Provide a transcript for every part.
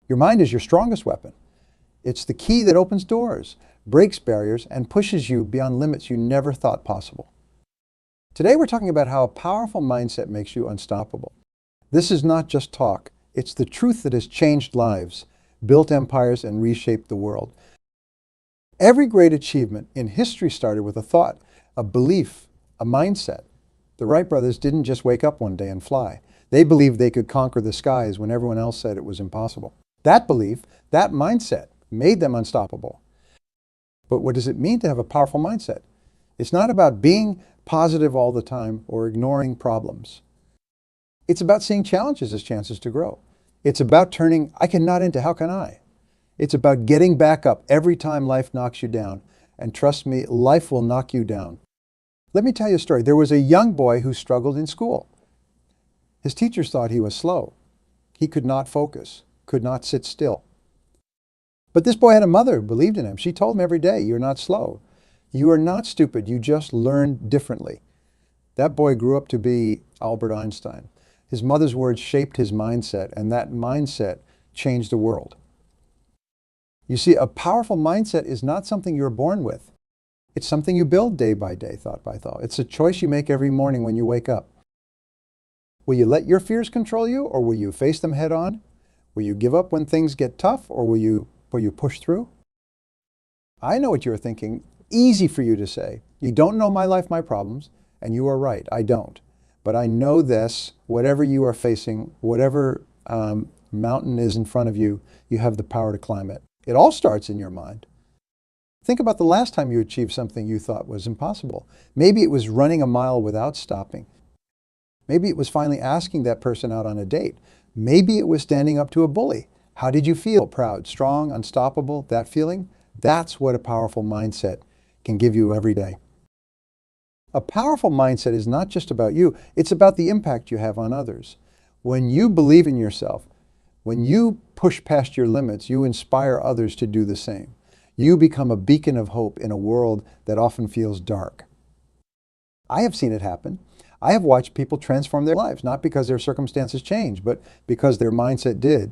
Your mind is your strongest weapon. It's the key that opens doors, breaks barriers, and pushes you beyond limits you never thought possible. Today we're talking about how a powerful mindset makes you unstoppable. This is not just talk. It's the truth that has changed lives, built empires, and reshaped the world. Every great achievement in history started with a thought, a belief, a mindset. The Wright brothers didn't just wake up one day and fly. They believed they could conquer the skies when everyone else said it was impossible. That belief, that mindset, made them unstoppable. But what does it mean to have a powerful mindset? It's not about being positive all the time or ignoring problems. It's about seeing challenges as chances to grow. It's about turning I cannot into how can I. It's about getting back up every time life knocks you down. And trust me, life will knock you down. Let me tell you a story. There was a young boy who struggled in school. His teachers thought he was slow. He could not focus, could not sit still. But this boy had a mother who believed in him. She told him every day, "You're not slow. You are not stupid. You just learn differently." That boy grew up to be Albert Einstein. His mother's words shaped his mindset, and that mindset changed the world. You see, a powerful mindset is not something you're born with. It's something you build day by day, thought by thought. It's a choice you make every morning when you wake up. Will you let your fears control you, or will you face them head on? Will you give up when things get tough, or will you push through? I know what you're thinking. Easy for you to say. You don't know my life, my problems, and you are right, I don't. But I know this, whatever you are facing, whatever mountain is in front of you, you have the power to climb it. It all starts in your mind. Think about the last time you achieved something you thought was impossible. Maybe it was running a mile without stopping. Maybe it was finally asking that person out on a date. Maybe it was standing up to a bully. How did you feel? Proud, strong, unstoppable, that feeling? That's what a powerful mindset can give you every day. A powerful mindset is not just about you, it's about the impact you have on others. When you believe in yourself, when you push past your limits, you inspire others to do the same. You become a beacon of hope in a world that often feels dark. I have seen it happen. I have watched people transform their lives, not because their circumstances changed, but because their mindset did.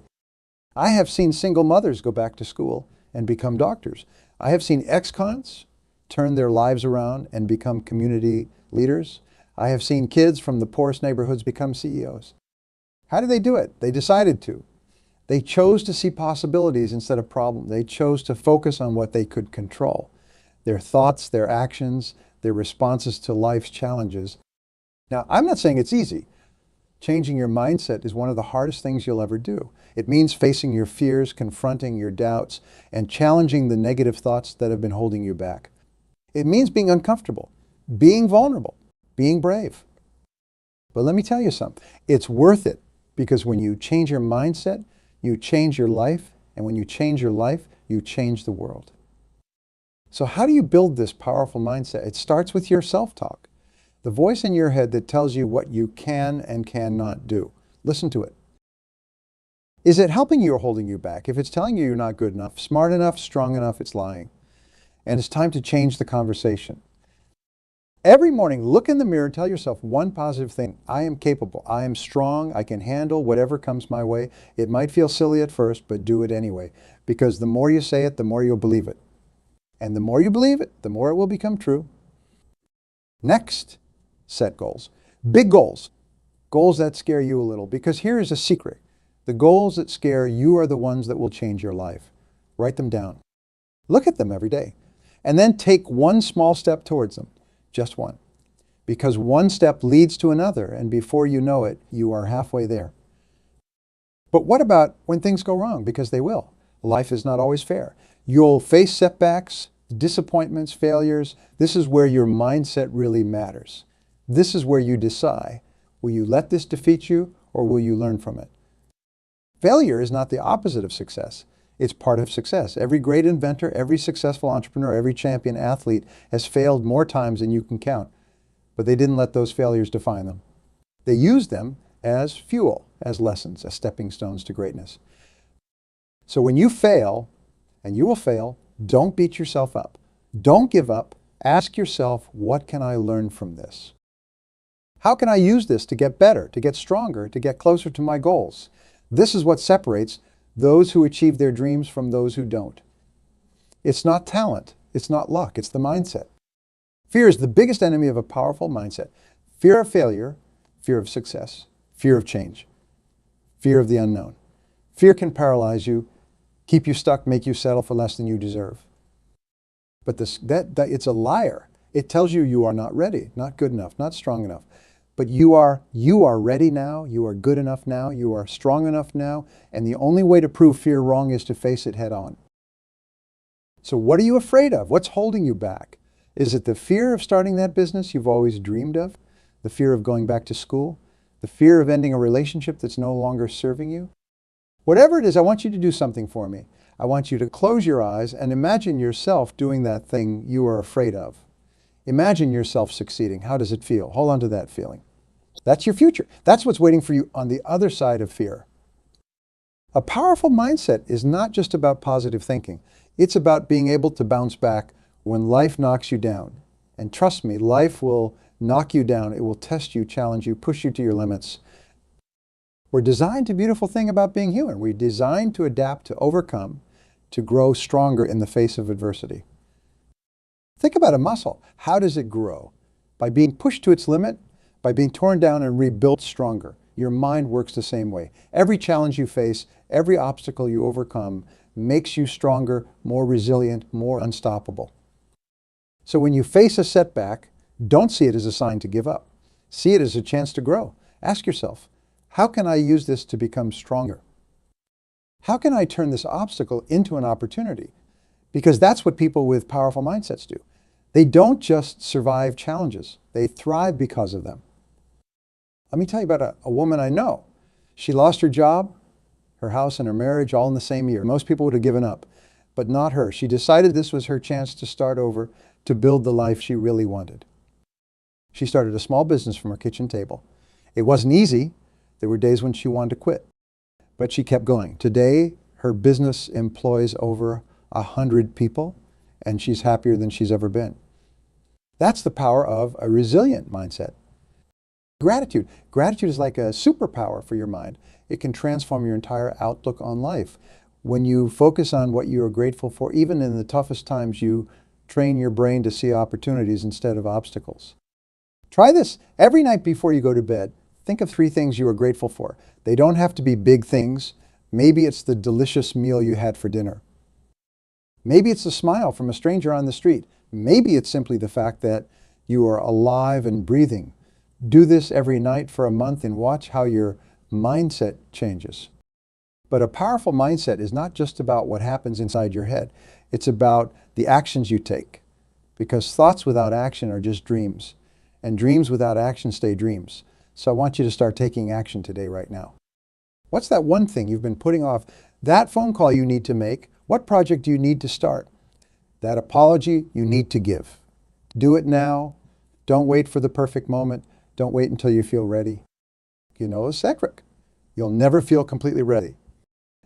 I have seen single mothers go back to school and become doctors. I have seen ex-cons turn their lives around and become community leaders. I have seen kids from the poorest neighborhoods become CEOs. How did they do it? They decided to. They chose to see possibilities instead of problems. They chose to focus on what they could control. Their thoughts, their actions, their responses to life's challenges. Now, I'm not saying it's easy. Changing your mindset is one of the hardest things you'll ever do. It means facing your fears, confronting your doubts, and challenging the negative thoughts that have been holding you back. It means being uncomfortable, being vulnerable, being brave. But let me tell you something. It's worth it, because when you change your mindset, you change your life, and when you change your life, you change the world. So how do you build this powerful mindset? It starts with your self-talk, the voice in your head that tells you what you can and cannot do. Listen to it. Is it helping you or holding you back? If it's telling you you're not good enough, smart enough, strong enough, it's lying. And it's time to change the conversation. Every morning, look in the mirror and tell yourself one positive thing. I am capable. I am strong. I can handle whatever comes my way. It might feel silly at first, but do it anyway. Because the more you say it, the more you'll believe it. And the more you believe it, the more it will become true. Next, set goals. Big goals. Goals that scare you a little. Because here is a secret. The goals that scare you are the ones that will change your life. Write them down. Look at them every day. And then take one small step towards them. Just one. Because one step leads to another, and before you know it, you are halfway there. But what about when things go wrong? Because they will. Life is not always fair. You'll face setbacks, disappointments, failures. This is where your mindset really matters. This is where you decide, will you let this defeat you, or will you learn from it? Failure is not the opposite of success. It's part of success. Every great inventor, every successful entrepreneur, every champion athlete has failed more times than you can count. But they didn't let those failures define them. They used them as fuel, as lessons, as stepping stones to greatness. So when you fail, and you will fail, don't beat yourself up. Don't give up. Ask yourself, what can I learn from this? How can I use this to get better, to get stronger, to get closer to my goals? This is what separates those who achieve their dreams from those who don't. It's not talent. It's not luck. It's the mindset. Fear is the biggest enemy of a powerful mindset. Fear of failure, fear of success, fear of change, fear of the unknown. Fear can paralyze you, keep you stuck, make you settle for less than you deserve. But it's a liar. It tells you you are not ready, not good enough, not strong enough. But you are ready now, you are good enough now, you are strong enough now, and the only way to prove fear wrong is to face it head on. So what are you afraid of? What's holding you back? Is it the fear of starting that business you've always dreamed of? The fear of going back to school? The fear of ending a relationship that's no longer serving you? Whatever it is, I want you to do something for me. I want you to close your eyes and imagine yourself doing that thing you are afraid of. Imagine yourself succeeding. How does it feel? Hold on to that feeling. That's your future. That's what's waiting for you on the other side of fear. A powerful mindset is not just about positive thinking. It's about being able to bounce back when life knocks you down. And trust me, life will knock you down. It will test you, challenge you, push you to your limits. We're designed to beautiful thing about being human. We're designed to adapt, to overcome, to grow stronger in the face of adversity. Think about a muscle. How does it grow? By being pushed to its limit, by being torn down and rebuilt stronger. Your mind works the same way. Every challenge you face, every obstacle you overcome makes you stronger, more resilient, more unstoppable. So when you face a setback, don't see it as a sign to give up. See it as a chance to grow. Ask yourself, how can I use this to become stronger? How can I turn this obstacle into an opportunity? Because that's what people with powerful mindsets do. They don't just survive challenges. They thrive because of them. Let me tell you about a woman I know. She lost her job, her house, and her marriage all in the same year. Most people would have given up, but not her. She decided this was her chance to start over, to build the life she really wanted. She started a small business from her kitchen table. It wasn't easy. There were days when she wanted to quit, but she kept going. Today, her business employs over 100 people, and she's happier than she's ever been. That's the power of a resilient mindset. Gratitude. Gratitude is like a superpower for your mind. It can transform your entire outlook on life. When you focus on what you are grateful for, even in the toughest times, you train your brain to see opportunities instead of obstacles. Try this every night before you go to bed. Think of 3 things you are grateful for. They don't have to be big things. Maybe it's the delicious meal you had for dinner. Maybe it's a smile from a stranger on the street. Maybe it's simply the fact that you are alive and breathing. Do this every night for a month and watch how your mindset changes. But a powerful mindset is not just about what happens inside your head. It's about the actions you take. Because thoughts without action are just dreams. And dreams without action stay dreams. So I want you to start taking action today, right now. What's that one thing you've been putting off? That phone call you need to make? What project do you need to start? That apology you need to give. Do it now. Don't wait for the perfect moment. Don't wait until you feel ready. You know a secret. You'll never feel completely ready.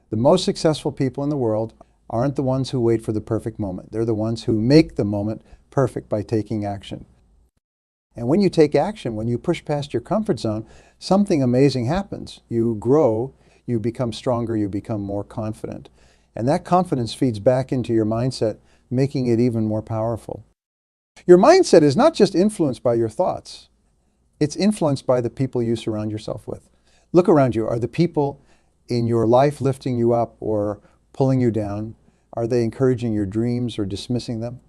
The most successful people in the world aren't the ones who wait for the perfect moment. They're the ones who make the moment perfect by taking action. And when you take action, when you push past your comfort zone, something amazing happens. You grow, you become stronger, you become more confident. And that confidence feeds back into your mindset, making it even more powerful. Your mindset is not just influenced by your thoughts. It's influenced by the people you surround yourself with. Look around you. Are the people in your life lifting you up or pulling you down? Are they encouraging your dreams or dismissing them?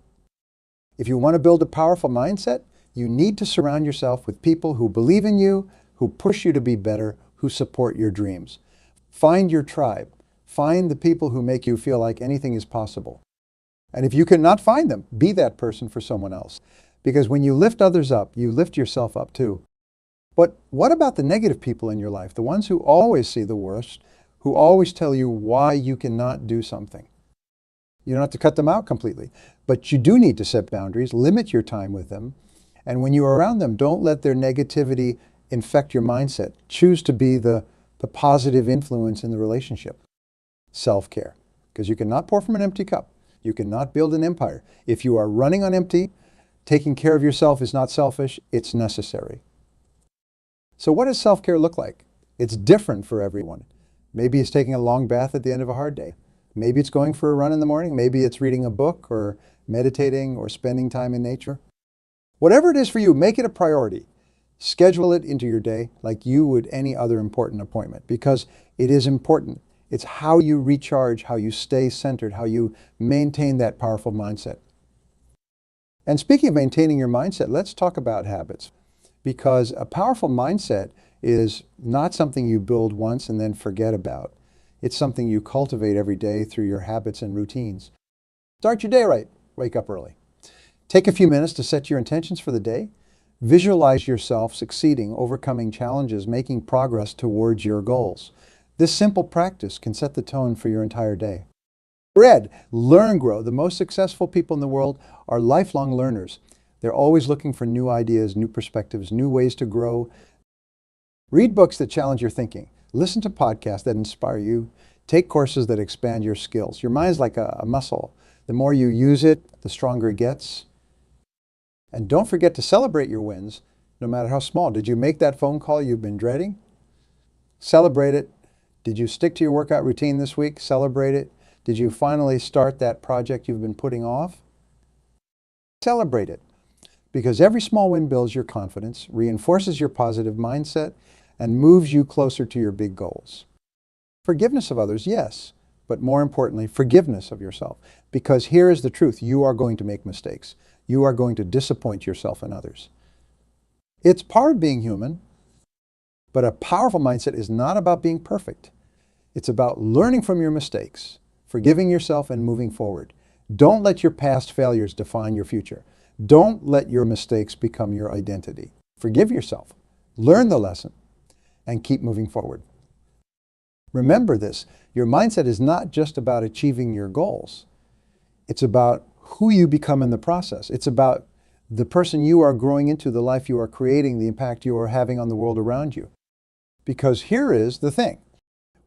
If you want to build a powerful mindset, you need to surround yourself with people who believe in you, who push you to be better, who support your dreams. Find your tribe. Find the people who make you feel like anything is possible. And if you cannot find them, be that person for someone else. Because when you lift others up, you lift yourself up too. But what about the negative people in your life? The ones who always see the worst, who always tell you why you cannot do something. You don't have to cut them out completely, but you do need to set boundaries, limit your time with them. And when you are around them, don't let their negativity infect your mindset. Choose to be the positive influence in the relationship. Self-care, because you cannot pour from an empty cup. You cannot build an empire. If you are running on empty, taking care of yourself is not selfish, it's necessary. So what does self-care look like? It's different for everyone. Maybe it's taking a long bath at the end of a hard day. Maybe it's going for a run in the morning. Maybe it's reading a book or meditating or spending time in nature. Whatever it is for you, make it a priority. Schedule it into your day like you would any other important appointment, because it is important. It's how you recharge, how you stay centered, how you maintain that powerful mindset. And speaking of maintaining your mindset, let's talk about habits, because a powerful mindset is not something you build once and then forget about. It's something you cultivate every day through your habits and routines. Start your day right. Wake up early. Take a few minutes to set your intentions for the day. Visualize yourself succeeding, overcoming challenges, making progress towards your goals. This simple practice can set the tone for your entire day. Read, learn, grow. The most successful people in the world are lifelong learners. They're always looking for new ideas, new perspectives, new ways to grow. Read books that challenge your thinking. Listen to podcasts that inspire you. Take courses that expand your skills. Your mind's like a muscle. The more you use it, the stronger it gets. And don't forget to celebrate your wins, no matter how small. Did you make that phone call you've been dreading? Celebrate it. Did you stick to your workout routine this week? Celebrate it. Did you finally start that project you've been putting off? Celebrate it. Because every small win builds your confidence, reinforces your positive mindset, and moves you closer to your big goals. Forgiveness of others, yes, but more importantly, forgiveness of yourself. Because here is the truth. You are going to make mistakes. You are going to disappoint yourself and others. It's part of being human, but a powerful mindset is not about being perfect. It's about learning from your mistakes, forgiving yourself, and moving forward. Don't let your past failures define your future. Don't let your mistakes become your identity. Forgive yourself, learn the lesson, and keep moving forward. Remember this, your mindset is not just about achieving your goals. It's about who you become in the process. It's about the person you are growing into, the life you are creating, the impact you are having on the world around you. Because here is the thing.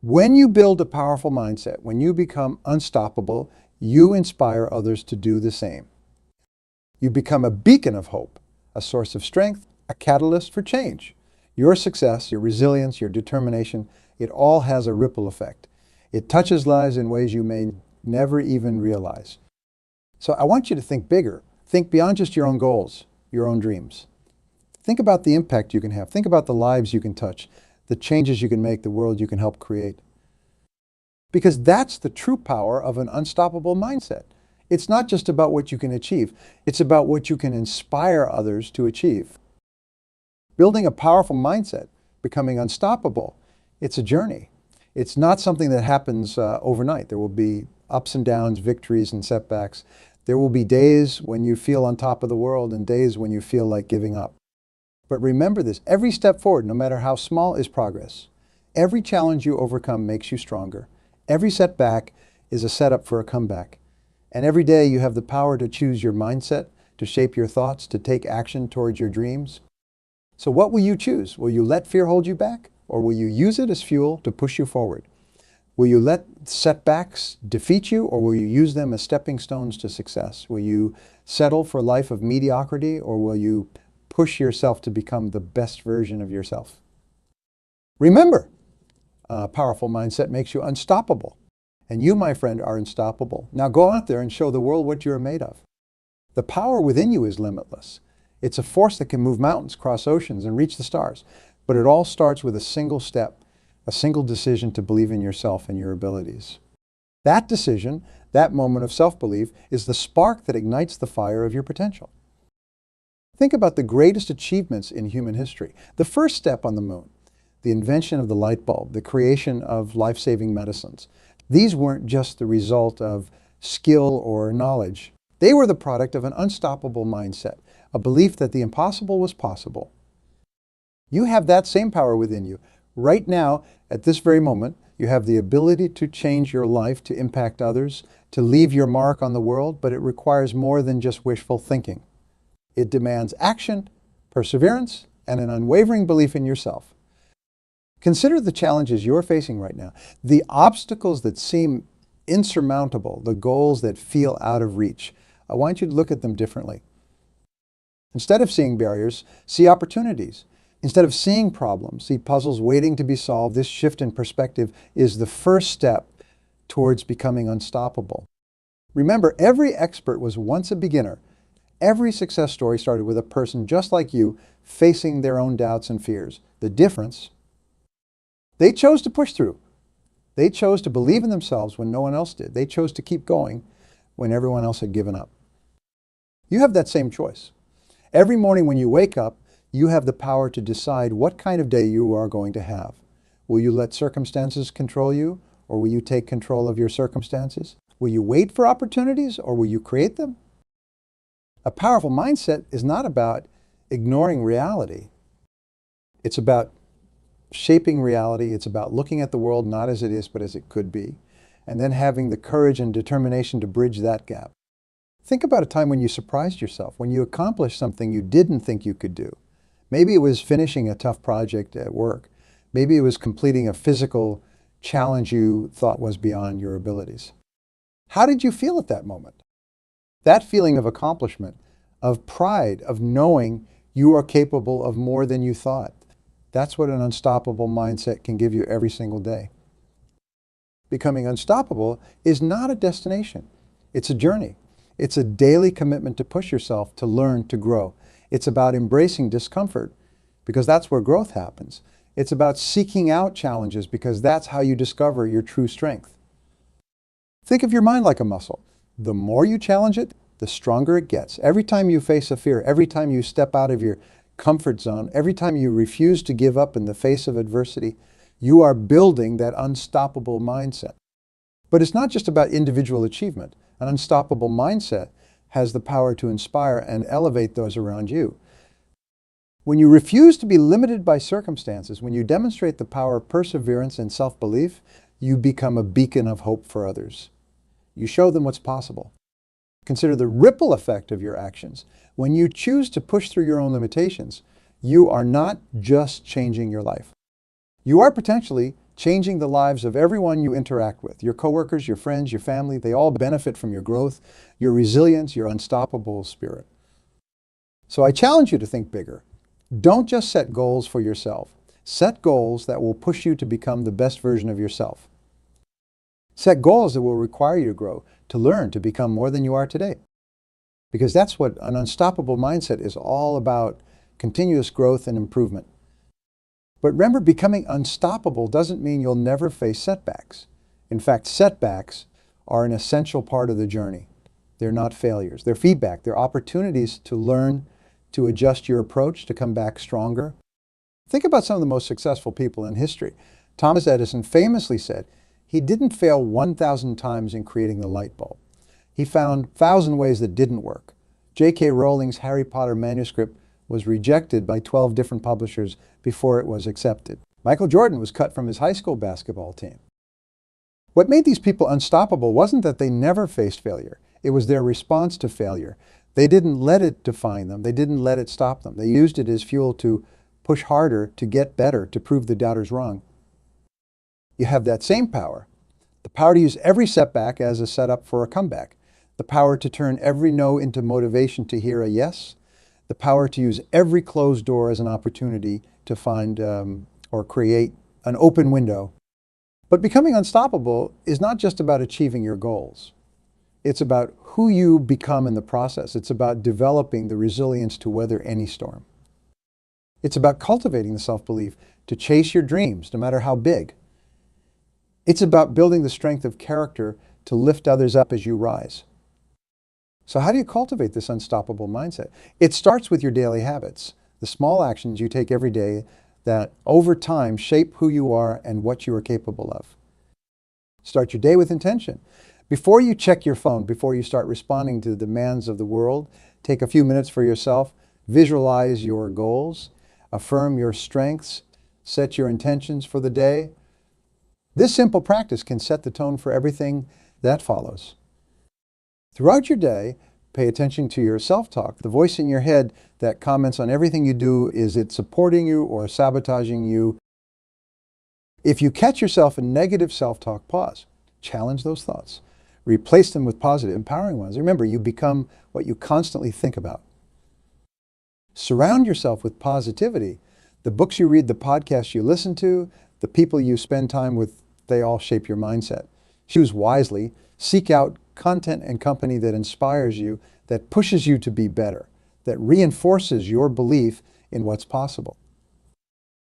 When you build a powerful mindset, when you become unstoppable, you inspire others to do the same. You become a beacon of hope, a source of strength, a catalyst for change. Your success, your resilience, your determination, it all has a ripple effect. It touches lives in ways you may never even realize. So I want you to think bigger. Think beyond just your own goals, your own dreams. Think about the impact you can have. Think about the lives you can touch, the changes you can make, the world you can help create. Because that's the true power of an unstoppable mindset. It's not just about what you can achieve. It's about what you can inspire others to achieve. Building a powerful mindset, becoming unstoppable, it's a journey. It's not something that happens overnight. There will be ups and downs, victories and setbacks. There will be days when you feel on top of the world and days when you feel like giving up. But remember this, every step forward, no matter how small, is progress. Every challenge you overcome makes you stronger. Every setback is a setup for a comeback. And every day you have the power to choose your mindset, to shape your thoughts, to take action towards your dreams. So what will you choose? Will you let fear hold you back? Or will you use it as fuel to push you forward? Will you let setbacks defeat you, or will you use them as stepping stones to success? Will you settle for a life of mediocrity, or will you push yourself to become the best version of yourself? Remember, a powerful mindset makes you unstoppable. And you, my friend, are unstoppable. Now go out there and show the world what you're made of. The power within you is limitless. It's a force that can move mountains, cross oceans, and reach the stars. But it all starts with a single step, a single decision to believe in yourself and your abilities. That decision, that moment of self-belief, is the spark that ignites the fire of your potential. Think about the greatest achievements in human history. The first step on the moon, the invention of the light bulb, the creation of life-saving medicines. These weren't just the result of skill or knowledge. They were the product of an unstoppable mindset, a belief that the impossible was possible. You have that same power within you. Right now, at this very moment, you have the ability to change your life, to impact others, to leave your mark on the world, but it requires more than just wishful thinking. It demands action, perseverance, and an unwavering belief in yourself. Consider the challenges you're facing right now, the obstacles that seem insurmountable, the goals that feel out of reach. I want you to look at them differently. Instead of seeing barriers, see opportunities. Instead of seeing problems, see puzzles waiting to be solved, this shift in perspective is the first step towards becoming unstoppable. Remember, every expert was once a beginner. Every success story started with a person just like you facing their own doubts and fears. The difference, they chose to push through. They chose to believe in themselves when no one else did. They chose to keep going when everyone else had given up. You have that same choice. Every morning when you wake up, you have the power to decide what kind of day you are going to have. Will you let circumstances control you, or will you take control of your circumstances? Will you wait for opportunities, or will you create them? A powerful mindset is not about ignoring reality. It's about shaping reality. It's about looking at the world not as it is, but as it could be, and then having the courage and determination to bridge that gap. Think about a time when you surprised yourself, when you accomplished something you didn't think you could do. Maybe it was finishing a tough project at work. Maybe it was completing a physical challenge you thought was beyond your abilities. How did you feel at that moment? That feeling of accomplishment, of pride, of knowing you are capable of more than you thought. That's what an unstoppable mindset can give you every single day. Becoming unstoppable is not a destination. It's a journey. It's a daily commitment to push yourself, to learn, to grow. It's about embracing discomfort because that's where growth happens. It's about seeking out challenges because that's how you discover your true strength. Think of your mind like a muscle. The more you challenge it, the stronger it gets. Every time you face a fear, every time you step out of your comfort zone, every time you refuse to give up in the face of adversity, you are building that unstoppable mindset. But it's not just about individual achievement. An unstoppable mindset has the power to inspire and elevate those around you. When you refuse to be limited by circumstances, when you demonstrate the power of perseverance and self-belief, you become a beacon of hope for others. You show them what's possible. Consider the ripple effect of your actions. When you choose to push through your own limitations, you are not just changing your life. You are potentially changing the lives of everyone you interact with. Your coworkers, your friends, your family, they all benefit from your growth, your resilience, your unstoppable spirit. So I challenge you to think bigger. Don't just set goals for yourself. Set goals that will push you to become the best version of yourself. Set goals that will require you to grow, to learn, to become more than you are today. Because that's what an unstoppable mindset is all about, continuous growth and improvement. But remember, becoming unstoppable doesn't mean you'll never face setbacks. In fact, setbacks are an essential part of the journey. They're not failures. They're feedback. They're opportunities to learn, to adjust your approach, to come back stronger. Think about some of the most successful people in history. Thomas Edison famously said he didn't fail 1,000 times in creating the light bulb. He found 1,000 ways that didn't work. J.K. Rowling's Harry Potter manuscript was rejected by 12 different publishers before it was accepted. Michael Jordan was cut from his high school basketball team. What made these people unstoppable wasn't that they never faced failure. It was their response to failure. They didn't let it define them. They didn't let it stop them. They used it as fuel to push harder, to get better, to prove the doubters wrong. You have that same power. The power to use every setback as a setup for a comeback. The power to turn every no into motivation to hear a yes. The power to use every closed door as an opportunity to find or create an open window. But becoming unstoppable is not just about achieving your goals. It's about who you become in the process. It's about developing the resilience to weather any storm. It's about cultivating the self-belief to chase your dreams, no matter how big. It's about building the strength of character to lift others up as you rise. So how do you cultivate this unstoppable mindset? It starts with your daily habits, the small actions you take every day that over time shape who you are and what you are capable of. Start your day with intention. Before you check your phone, before you start responding to the demands of the world, take a few minutes for yourself, visualize your goals, affirm your strengths, set your intentions for the day. This simple practice can set the tone for everything that follows. Throughout your day, pay attention to your self-talk, the voice in your head that comments on everything you do. Is it supporting you or sabotaging you? If you catch yourself in negative self-talk, pause. Challenge those thoughts. Replace them with positive, empowering ones. Remember, you become what you constantly think about. Surround yourself with positivity. The books you read, the podcasts you listen to, the people you spend time with, they all shape your mindset. Choose wisely. Seek out content and company that inspires you, that pushes you to be better, that reinforces your belief in what's possible.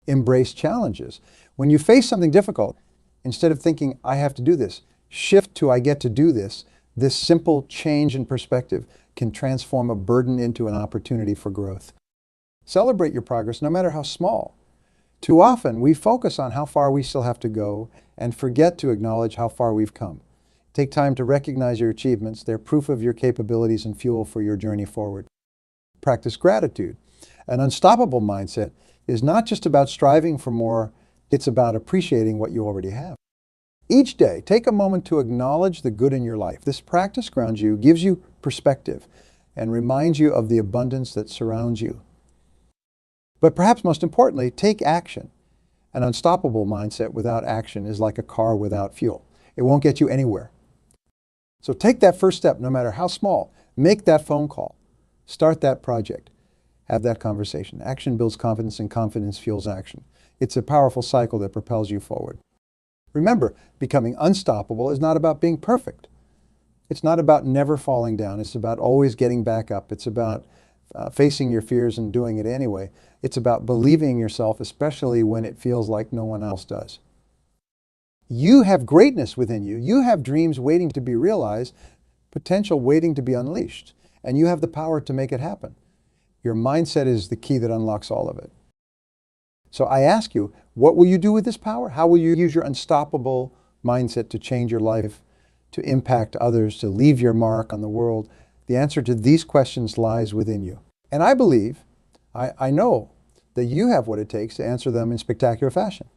Embrace challenges. When you face something difficult, instead of thinking, I have to do this, shift to I get to do this. This simple change in perspective can transform a burden into an opportunity for growth. Celebrate your progress, no matter how small. Too often, we focus on how far we still have to go and forget to acknowledge how far we've come. Take time to recognize your achievements. They're proof of your capabilities and fuel for your journey forward. Practice gratitude. An unstoppable mindset is not just about striving for more, it's about appreciating what you already have. Each day, take a moment to acknowledge the good in your life. This practice grounds you, gives you perspective, and reminds you of the abundance that surrounds you. But perhaps most importantly, take action. An unstoppable mindset without action is like a car without fuel. It won't get you anywhere. So take that first step, no matter how small. Make that phone call. Start that project. Have that conversation. Action builds confidence, and confidence fuels action. It's a powerful cycle that propels you forward. Remember, becoming unstoppable is not about being perfect. It's not about never falling down. It's about always getting back up. It's about facing your fears and doing it anyway. It's about believing in yourself, especially when it feels like no one else does. You have greatness within you. You have dreams waiting to be realized, potential waiting to be unleashed, and you have the power to make it happen. Your mindset is the key that unlocks all of it. So I ask you, what will you do with this power? How will you use your unstoppable mindset to change your life, to impact others, to leave your mark on the world? The answer to these questions lies within you. And I believe, I know that you have what it takes to answer them in spectacular fashion.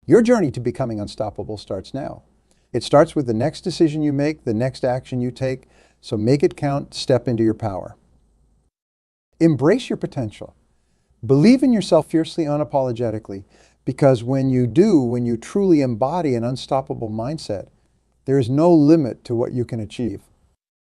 Your journey to becoming unstoppable starts now. It starts with the next decision you make, the next action you take. So make it count, step into your power. Embrace your potential. Believe in yourself fiercely, unapologetically, because when you do, when you truly embody an unstoppable mindset, there is no limit to what you can achieve.